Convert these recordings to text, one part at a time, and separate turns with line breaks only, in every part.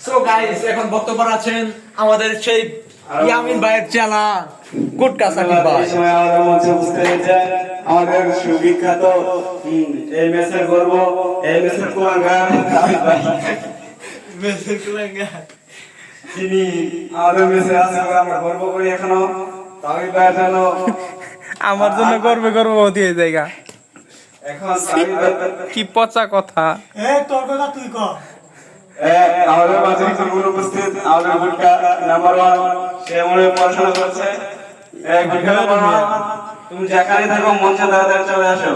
So guys এখন বক্তব্য আছেন আমাদের সেই ইয়ামিন ভাইয়ের চেলা গুটকা সাকিব ভাই।
সময় আমাদের মঞ্চে বুঝতে হয়েছে আমাদের সুবিখ্যাত এই মেসের গর্ব, এই মেসের কুলাঙ্গার
মেসের কুলাঙ্গার
তিনি আমাদের মেসে আছে বলে আমরা গর্ব করি এখনো। তামিম ভাইয়ের জন্য
আমার জন্য গর্বে গর্ভবতী হয়ে জায়গা
এখন তামিম ভাই
কি পচা কথা।
তোর কথা তুই কর।
আমাদের মাঝে একজন উপস্থিত আমাদের গুটকা নাম্বার 1 সে মনে হয় পড়াশোনা করছে। গুটকা নাম্বার 1 তুমি যেখানে থাকো মঞ্চে দাঁড়িয়ে চলে আসো।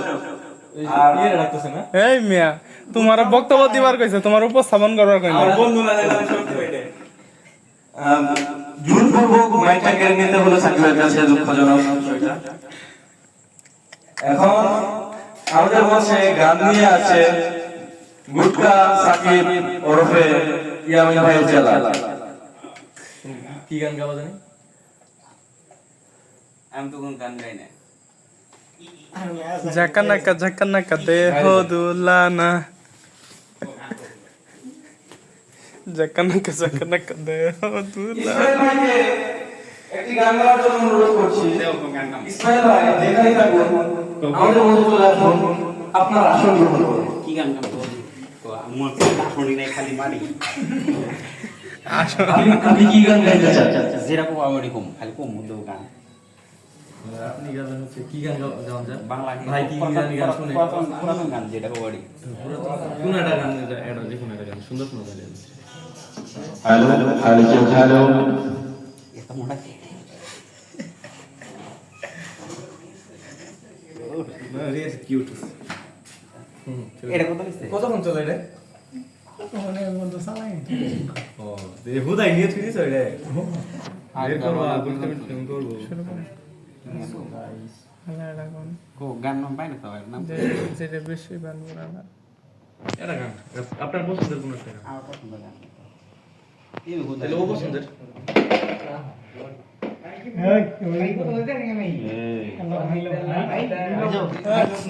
আর
এই মিয়া তোমার বক্তব্য দিবার কইছে, তোমার উপস্থাপন করবার কই
আমার বন্ধু না জানা সত্যি বইটে জোরপূর্বক মাইকটা কেড়ে নিতে হলো সাকিবের কাছে, দুঃখজনক বিষয়টা। এখন আমাদের মঞ্চে গান নিয়ে আছে গুটকা সাকিব ওরফে ইয়ামিন ভাইয়ের চেলা।
কি গান গাওয়া জানি?
আমি তো কোন গান গাই না।
ঝাকানাকা দেহ দুলানা, ঝাকানাকা দেহ দুলানা।
ইসমাইল ভাইকে একটি গান গাওয়ার জন্য অনুরোধ করছি। ইসমাইল ভাই যেখানে থাকুন আমাদের মঞ্চে চলে আসুন, আপনার আসন গ্রহণ করুন।
কি গান গাবো? আমার আসনই নাই, খালি মারি।
আপনি কি গান গাইতে চান?
যেরকম আমি কম, খালি কম মধ্যে গান।
আপনি গান হচ্ছে কি গান গাওয়া যায়?
বাংলা
ভাই কি গান শুনে?
পুরাতন গান যেটা কবাডি।
কোন একটা গান এটা যে কোন একটা গান সুন্দর শোনা যায়।
হ্যালো হ্যালো
এত মোটা
কিউট।
এটা কত নিচ্ছে?
কতক্ষণ চলে রে? ও দে হুদাই নিয়ে তুই দিছ রে। বের করব বলতে ফোন করব।
গো গান নাম পাই না তো নাম।
যেটা বেশি বানবো না।
এটা গান আপনার পছন্দের কোন একটা গান?
আমার পছন্দ গান। এই হুদা।
তাহলে ও পছন্দের।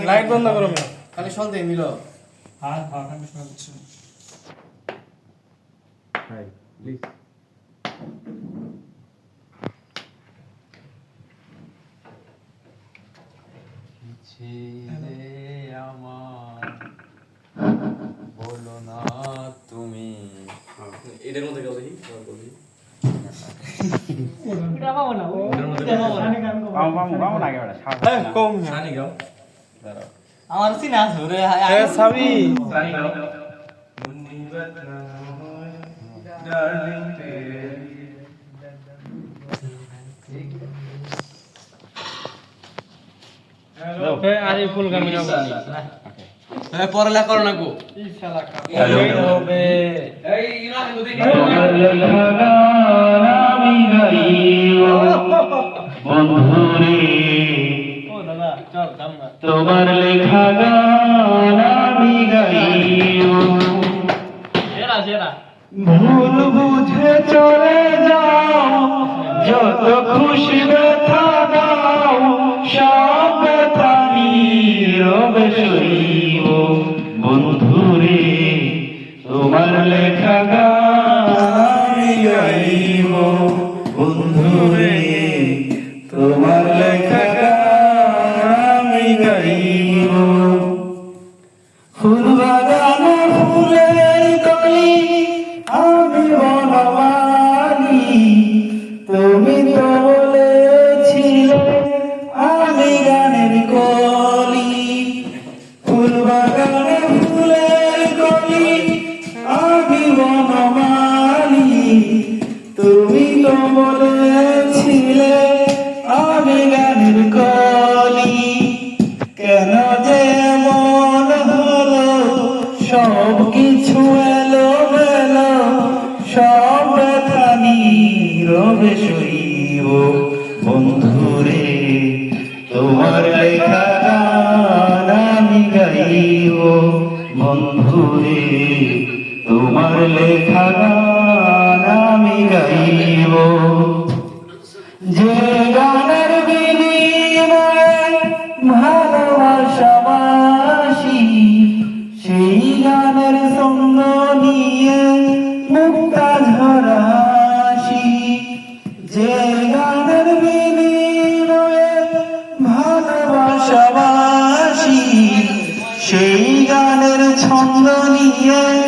লাইট বন্ধ করো মিয়া।
খালি সন্দেহ মিলো। High please.
ছেলে আমার বলো না তুমি।
এটার মধ্যে গাও দেখি।
বাবু না কেবড়া সাথে না।
কম মিয়া।
সানি গাও।
আমার সিনা ধরে
এ সাবি আরে ফুল গামি না
হ্যাঁ পড়ালেখা করো না গো।
হবে
এই ইনা দেখি।
বন্ধুরে
ও দাদা চল কাম না।
তোমার লেখা গান আমি গাইব,
জেরা জেরা।
ভুল বুঝে চলে যাও, যত খুশি ব্যথা দাও, সব ব্যথা নীরবে সইব। বন্ধুরে তোমার লেখা গান আমি গাইব, বন্ধুরে তোমার লেখা গান আমি গাইব। ফুল বাগানে ফুলের কলি আমি বনমালী, তুমি তো বলেছিলে আমি গানের কলি। ফুল বাগানে ফুলের কলি আমি বনমালী, তুমি তো বলেছিলে আমি গানের কলি। কেন যে এমন হলো, সব কিছু এলো মেলো, সব ব্যথা নীরবে সইব। বন্ধুরে তোমার লেখা গান আমি গাইব, বন্ধুরে তোমার লেখা গান আমি গাইব। যে গানের বিনিময়ে ভালোবাসা বাসি, সেই গানে
গানের ছন্দ নিয়ে মুক্তা ঝরাসি, যে গানের বিনিময়ে ভালোবাসাবাসি, সেই গানের ছন্দ নিয়ে